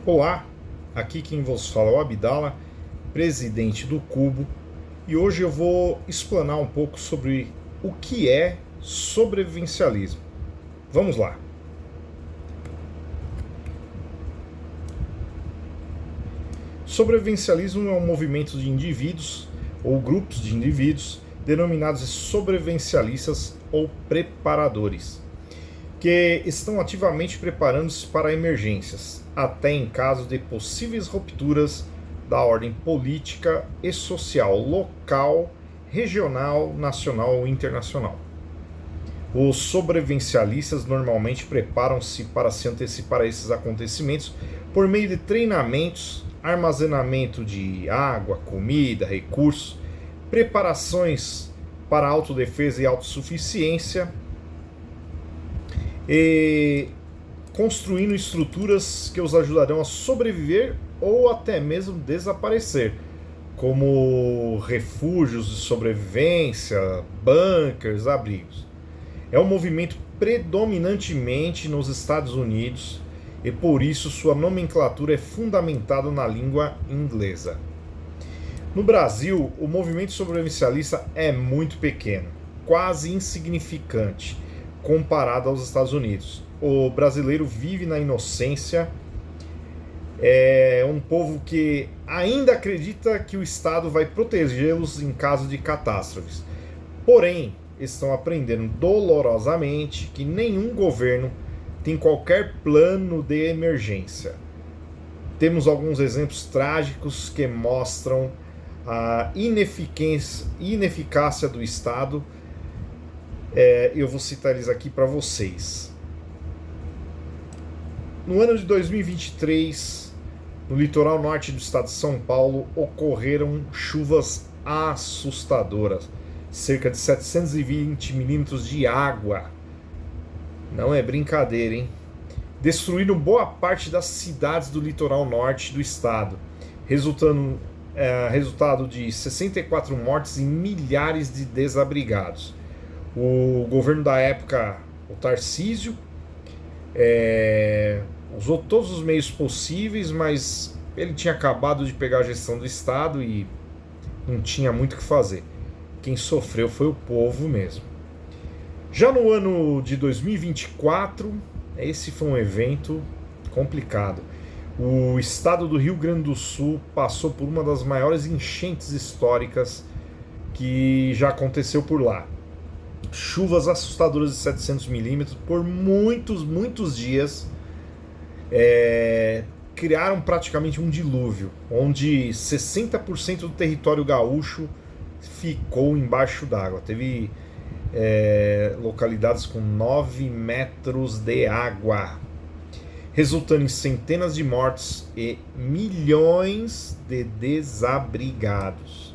Olá, aqui quem vos fala é o Abdala, presidente do Cubo, e hoje eu vou explanar um pouco sobre o que é sobrevivencialismo. Vamos lá. Sobrevivencialismo é um movimento de indivíduos ou grupos de indivíduos denominados de sobrevivencialistas ou preparadores, que estão ativamente preparando-se para emergências, até em caso de possíveis rupturas da ordem política e social local, regional, nacional ou internacional. Os sobrevivencialistas normalmente preparam-se para se antecipar a esses acontecimentos por meio de treinamentos, armazenamento de água, comida, recursos, preparações para autodefesa e autossuficiência, e construindo estruturas que os ajudarão a sobreviver ou até mesmo desaparecer, como refúgios de sobrevivência, bunkers, abrigos. É um movimento predominantemente nos Estados Unidos e por isso sua nomenclatura é fundamentada na língua inglesa. No Brasil, o movimento sobrevivencialista é muito pequeno, quase insignificante, comparado aos Estados Unidos. O brasileiro vive na inocência, é um povo que ainda acredita que o Estado vai protegê-los em caso de catástrofes. Porém, estão aprendendo dolorosamente que nenhum governo tem qualquer plano de emergência. Temos alguns exemplos trágicos que mostram a ineficácia do Estado. Eu vou citar eles aqui para vocês. No ano de 2023, no litoral norte do estado de São Paulo, ocorreram chuvas assustadoras. Cerca de 720 milímetros de água. Não é brincadeira, hein? Destruíram boa parte das cidades do litoral norte do estado, resultado de 64 mortes e milhares de desabrigados. O governo da época, o Tarcísio, usou todos os meios possíveis, mas ele tinha acabado de pegar a gestão do Estado e não tinha muito o que fazer. Quem sofreu foi o povo mesmo. Já no ano de 2024, esse foi um evento complicado. O estado do Rio Grande do Sul passou por uma das maiores enchentes históricas que já aconteceu por lá. Chuvas assustadoras de 700 milímetros por muitos dias criaram praticamente um dilúvio, onde 60% do território gaúcho ficou embaixo d'água. Teve localidades com 9 metros de água, resultando em centenas de mortes e milhões de desabrigados.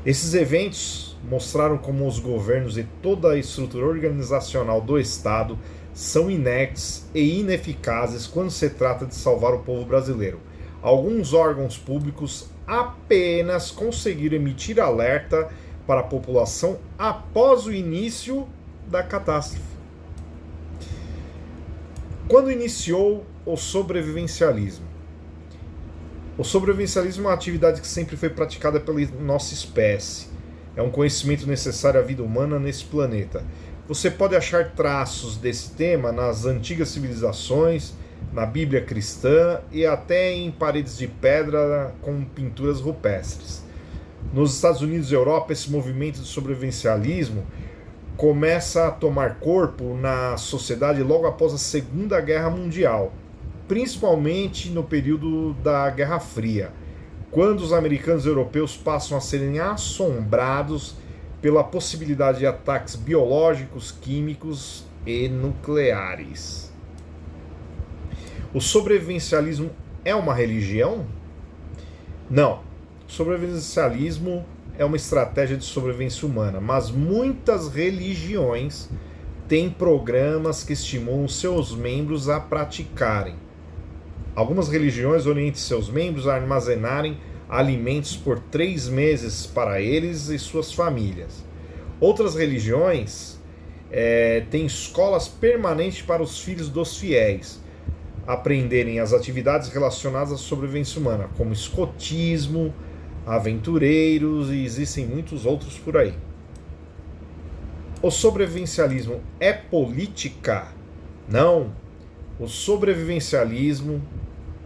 Esses eventos mostraram como os governos e toda a estrutura organizacional do Estado são inertes e ineficazes quando se trata de salvar o povo brasileiro. Alguns órgãos públicos apenas conseguiram emitir alerta para a população após o início da catástrofe. Quando iniciou o sobrevivencialismo? O sobrevivencialismo é uma atividade que sempre foi praticada pela nossa espécie. É um conhecimento necessário à vida humana nesse planeta. Você pode achar traços desse tema nas antigas civilizações, na Bíblia cristã e até em paredes de pedra com pinturas rupestres. Nos Estados Unidos e Europa, esse movimento de sobrevivencialismo começa a tomar corpo na sociedade logo após a Segunda Guerra Mundial, principalmente no período da Guerra Fria, quando os americanos e europeus passam a serem assombrados pela possibilidade de ataques biológicos, químicos e nucleares. O sobrevivencialismo é uma religião? Não. O sobrevivencialismo é uma estratégia de sobrevivência humana, mas muitas religiões têm programas que estimulam seus membros a praticarem. Algumas religiões orientam seus membros a armazenarem alimentos por 3 meses para eles e suas famílias. Outras religiões têm escolas permanentes para os filhos dos fiéis, aprenderem as atividades relacionadas à sobrevivência humana, como escotismo, aventureiros e existem muitos outros por aí. O sobrevivencialismo é política? Não. O sobrevivencialismo,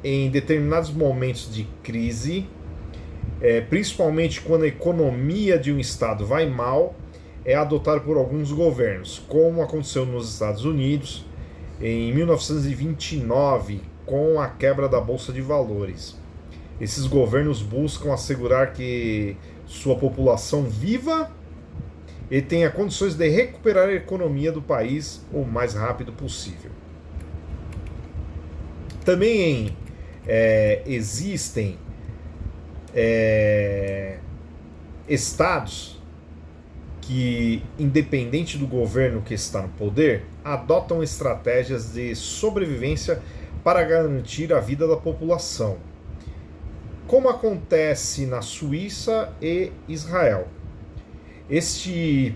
em determinados momentos de crise, principalmente quando a economia de um estado vai mal, é adotado por alguns governos, como aconteceu nos Estados Unidos em 1929, com a quebra da Bolsa de Valores. Esses governos buscam assegurar que sua população viva e tenha condições de recuperar a economia do país o mais rápido possível. Também existem estados que, independente do governo que está no poder, adotam estratégias de sobrevivência para garantir a vida da população, como acontece na Suíça e Israel. Esses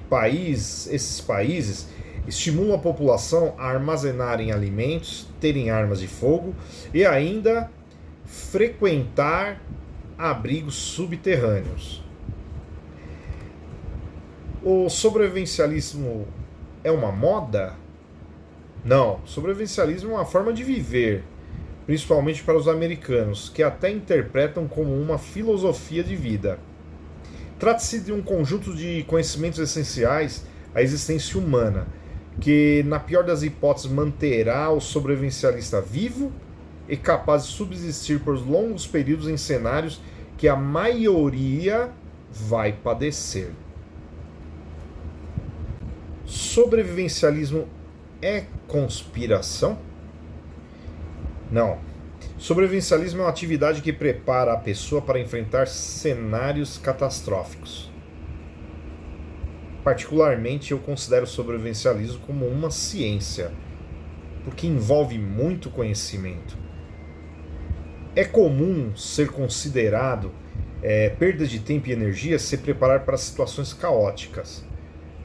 países estimulam a população a armazenarem alimentos, terem armas de fogo e ainda frequentar abrigos subterrâneos. O sobrevivencialismo é uma moda? Não, sobrevivencialismo é uma forma de viver, principalmente para os americanos, que até interpretam como uma filosofia de vida. Trata-se de um conjunto de conhecimentos essenciais à existência humana, que, na pior das hipóteses, manterá o sobrevivencialista vivo e capaz de subsistir por longos períodos em cenários que a maioria vai padecer. Sobrevivencialismo é conspiração? Não. Sobrevivencialismo é uma atividade que prepara a pessoa para enfrentar cenários catastróficos. Particularmente, eu considero o sobrevivencialismo como uma ciência, porque envolve muito conhecimento. É comum ser considerado perda de tempo e energia se preparar para situações caóticas.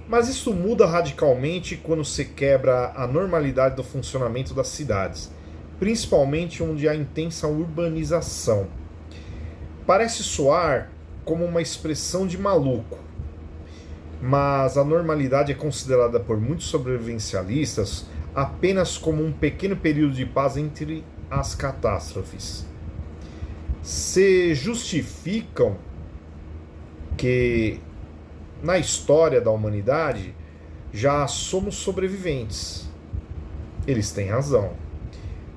Mas isso muda radicalmente quando se quebra a normalidade do funcionamento das cidades, principalmente onde há intensa urbanização. Parece soar como uma expressão de maluco, mas a normalidade é considerada por muitos sobrevivencialistas apenas como um pequeno período de paz entre as catástrofes. Se justificam que na história da humanidade já somos sobreviventes. Eles têm razão,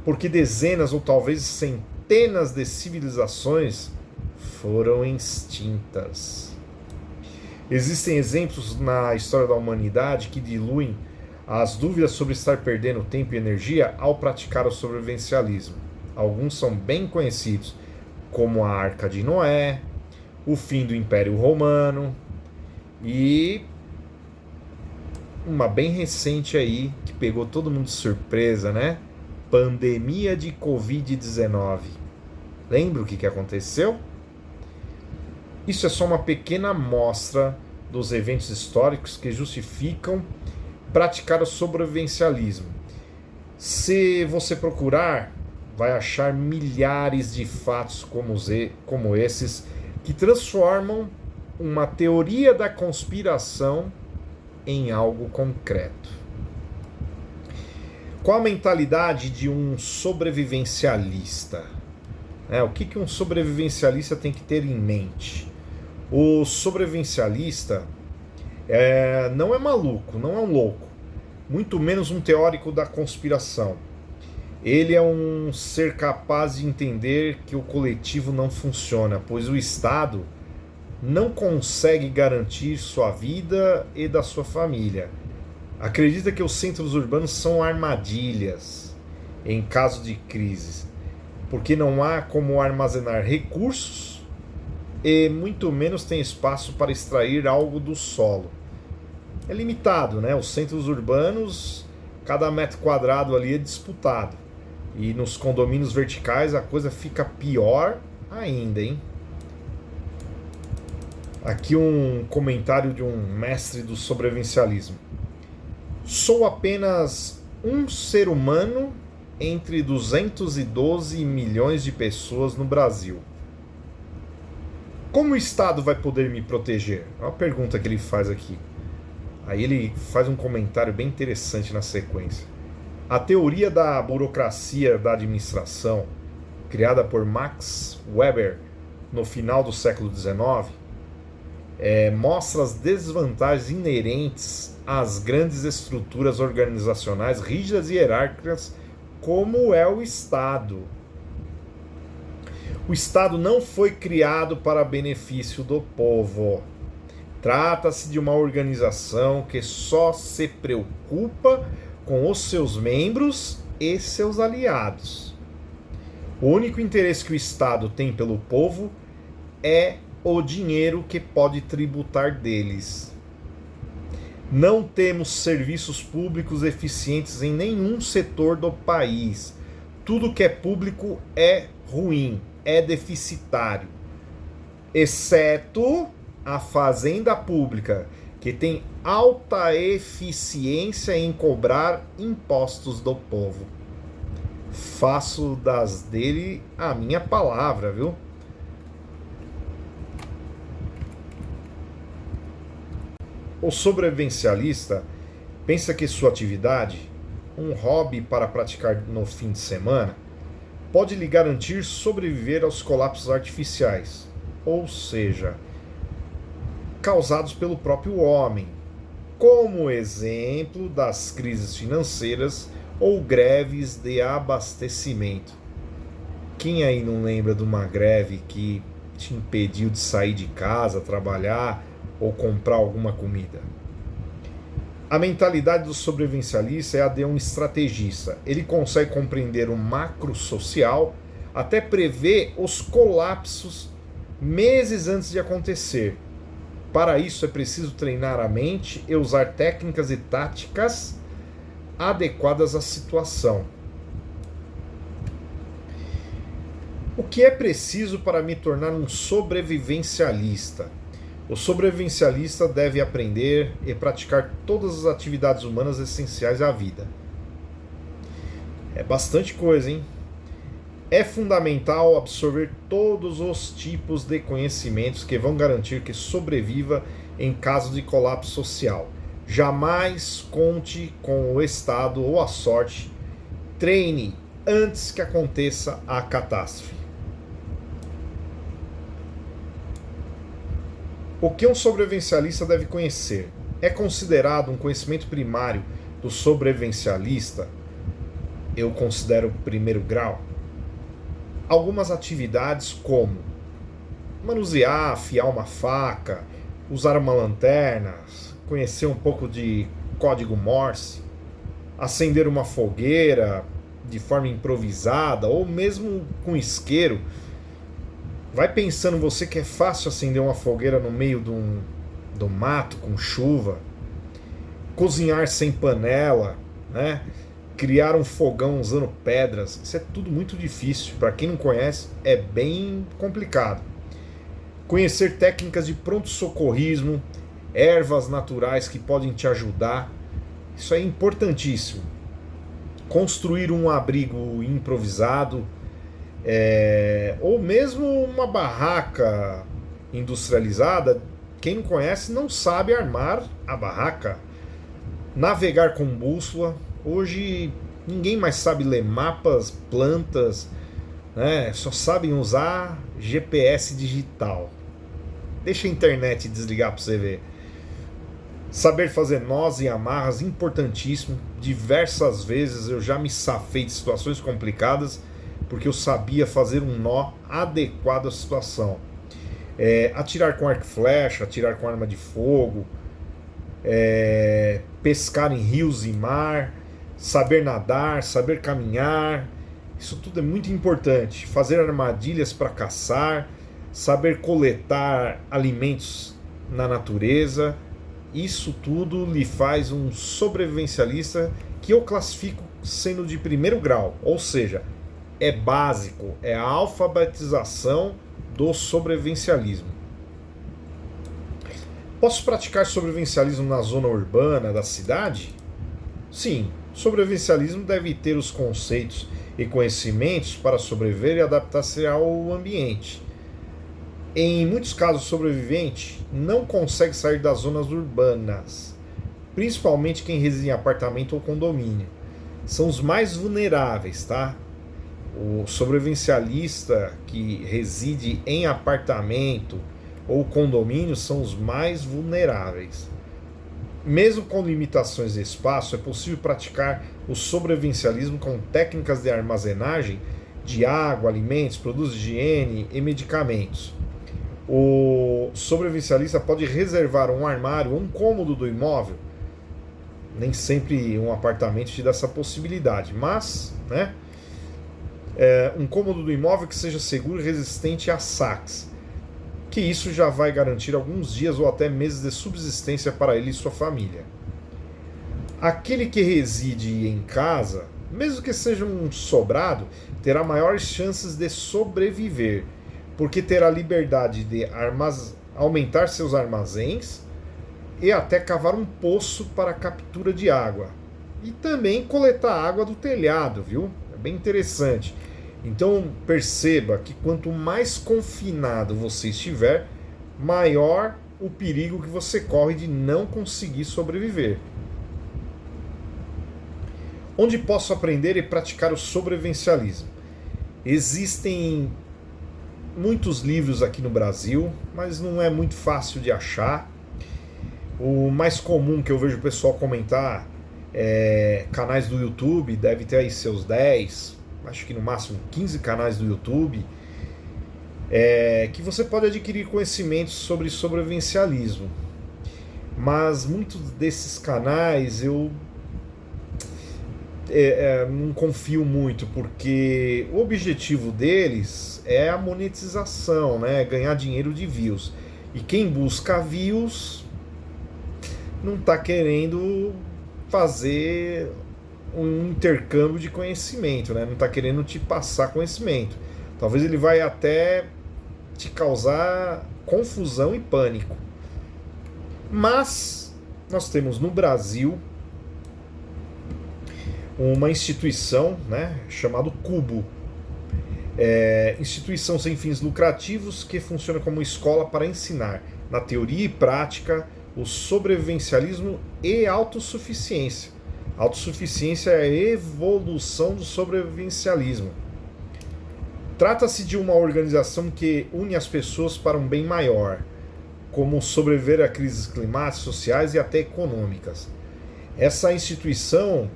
porque dezenas ou talvez centenas de civilizações foram extintas. Existem exemplos na história da humanidade que diluem as dúvidas sobre estar perdendo tempo e energia ao praticar o sobrevivencialismo. Alguns são bem conhecidos, como a Arca de Noé, o fim do Império Romano e uma bem recente aí que pegou todo mundo de surpresa, né? Pandemia de Covid-19. Lembra o que aconteceu? Isso é só uma pequena amostra dos eventos históricos que justificam praticar o sobrevivencialismo. Se você procurar, vai achar milhares de fatos como esses que transformam uma teoria da conspiração em algo concreto. Qual a mentalidade de um sobrevivencialista? O que um sobrevivencialista tem que ter em mente? O sobrevivencialista não é maluco, não é um louco, muito menos um teórico da conspiração. Ele é um ser capaz de entender que o coletivo não funciona, pois o Estado não consegue garantir sua vida e da sua família. Acredita que os centros urbanos são armadilhas em caso de crise, porque não há como armazenar recursos e muito menos tem espaço para extrair algo do solo. É limitado, né? Os centros urbanos, cada metro quadrado ali é disputado. E nos condomínios verticais a coisa fica pior ainda, hein? Aqui um comentário de um mestre do sobrevivencialismo. Sou apenas um ser humano entre 212 milhões de pessoas no Brasil. Como o Estado vai poder me proteger? É uma pergunta que ele faz aqui. Aí ele faz um comentário bem interessante na sequência. A teoria da burocracia da administração, criada por Max Weber no final do século XIX, mostra as desvantagens inerentes às grandes estruturas organizacionais rígidas e hierárquicas, como é o Estado. O Estado não foi criado para benefício do povo. Trata-se de uma organização que só se preocupa com os seus membros e seus aliados. O único interesse que o Estado tem pelo povo é o dinheiro que pode tributar deles. Não temos serviços públicos eficientes em nenhum setor do país. Tudo que é público é ruim, é deficitário, exceto a fazenda pública, que tem alta eficiência em cobrar impostos do povo. Faço das dele a minha palavra, viu? O sobrevivencialista pensa que sua atividade, um hobby para praticar no fim de semana, pode lhe garantir sobreviver aos colapsos artificiais, ou seja, causados pelo próprio homem, como exemplo das crises financeiras ou greves de abastecimento. Quem aí não lembra de uma greve que te impediu de sair de casa, trabalhar ou comprar alguma comida? A mentalidade do sobrevivencialista é a de um estrategista. Ele consegue compreender o macro social, até prever os colapsos meses antes de acontecer. Para isso é preciso treinar a mente e usar técnicas e táticas adequadas à situação. O que é preciso para me tornar um sobrevivencialista? O sobrevivencialista deve aprender e praticar todas as atividades humanas essenciais à vida. É bastante coisa, hein? É fundamental absorver todos os tipos de conhecimentos que vão garantir que sobreviva em caso de colapso social. Jamais conte com o Estado ou a sorte. Treine antes que aconteça a catástrofe. O que um sobrevivencialista deve conhecer? É considerado um conhecimento primário do sobrevivencialista? Eu considero primeiro grau. Algumas atividades como manusear, afiar uma faca, usar uma lanterna, conhecer um pouco de código Morse, acender uma fogueira de forma improvisada ou mesmo com isqueiro. Vai pensando você que é fácil acender uma fogueira no meio do mato, com chuva. Cozinhar sem panela, né? Criar um fogão usando pedras. Isso é tudo muito difícil. Para quem não conhece, é bem complicado. Conhecer técnicas de pronto-socorrismo, ervas naturais que podem te ajudar. Isso é importantíssimo. Construir um abrigo improvisado, ou mesmo uma barraca industrializada. Quem não conhece não sabe armar a barraca. Navegar com bússola. Hoje ninguém mais sabe ler mapas, plantas, né? Só sabem usar GPS digital. Deixa a internet desligar para você ver. Saber fazer nós e amarras, importantíssimo. Diversas vezes eu já me safei de situações complicadas porque eu sabia fazer um nó adequado à situação. Atirar com arco e flecha, atirar com arma de fogo, pescar em rios e mar, saber nadar, saber caminhar, isso tudo é muito importante. Fazer armadilhas para caçar, saber coletar alimentos na natureza, isso tudo lhe faz um sobrevivencialista que eu classifico sendo de primeiro grau, ou seja, é básico, é a alfabetização do sobrevivencialismo. Posso praticar sobrevivencialismo na zona urbana da cidade? Sim, O sobrevivencialismo deve ter os conceitos e conhecimentos para sobreviver e adaptar-se ao ambiente. Em muitos casos, o sobrevivente não consegue sair das zonas urbanas, principalmente quem reside em apartamento ou condomínio. São os mais vulneráveis, tá? O sobrevivencialista que reside em apartamento ou condomínio são os mais vulneráveis. Mesmo com limitações de espaço, é possível praticar o sobrevivencialismo com técnicas de armazenagem de água, alimentos, produtos de higiene e medicamentos. O sobrevivencialista pode reservar um armário ou um cômodo do imóvel. Nem sempre um apartamento te dá essa possibilidade, mas, né, um cômodo do imóvel que seja seguro e resistente a saques, que isso já vai garantir alguns dias ou até meses de subsistência para ele e sua família. Aquele que reside em casa, mesmo que seja um sobrado, terá maiores chances de sobreviver, porque terá liberdade de aumentar seus armazéns e até cavar um poço para a captura de água. E também coletar água do telhado, viu? É bem interessante. Então perceba que quanto mais confinado você estiver, maior o perigo que você corre de não conseguir sobreviver. Onde posso aprender e praticar o sobrevivencialismo? Existem muitos livros aqui no Brasil, mas não é muito fácil de achar. O mais comum que eu vejo o pessoal comentar é canais do YouTube, deve ter aí seus 10, acho que no máximo 15 canais do YouTube, que você pode adquirir conhecimentos sobre sobrevivencialismo. Mas muitos desses canais eu não confio muito, porque o objetivo deles é a monetização, né? Ganhar dinheiro de views. E quem busca views não está querendo fazer um intercâmbio de conhecimento, né? Não está querendo te passar conhecimento. Talvez ele vai até te causar confusão e pânico. Mas nós temos no Brasil uma instituição, né, chamada Cubo. Instituição sem fins lucrativos que funciona como escola para ensinar, na teoria e prática, o sobrevivencialismo e autossuficiência. Autossuficiência é a evolução do sobrevivencialismo. Trata-se de uma organização que une as pessoas para um bem maior, como sobreviver a crises climáticas, sociais e até econômicas. Essa instituição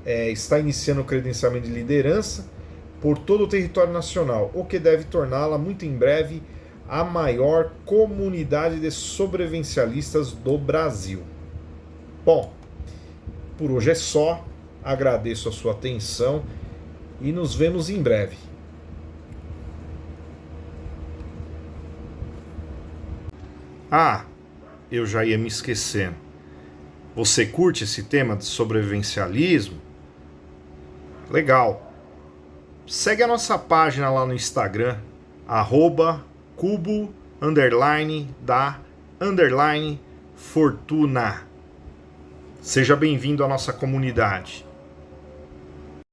está iniciando o credenciamento de liderança por todo o território nacional, o que deve torná-la muito em breve a maior comunidade de sobrevivencialistas do Brasil. Bom, por hoje é só. Agradeço a sua atenção e nos vemos em breve. Eu já ia me esquecendo. Você curte esse tema de sobrevivencialismo? Legal. Segue a nossa página lá no Instagram, @cubo_da_fortuna. Seja bem-vindo à nossa comunidade.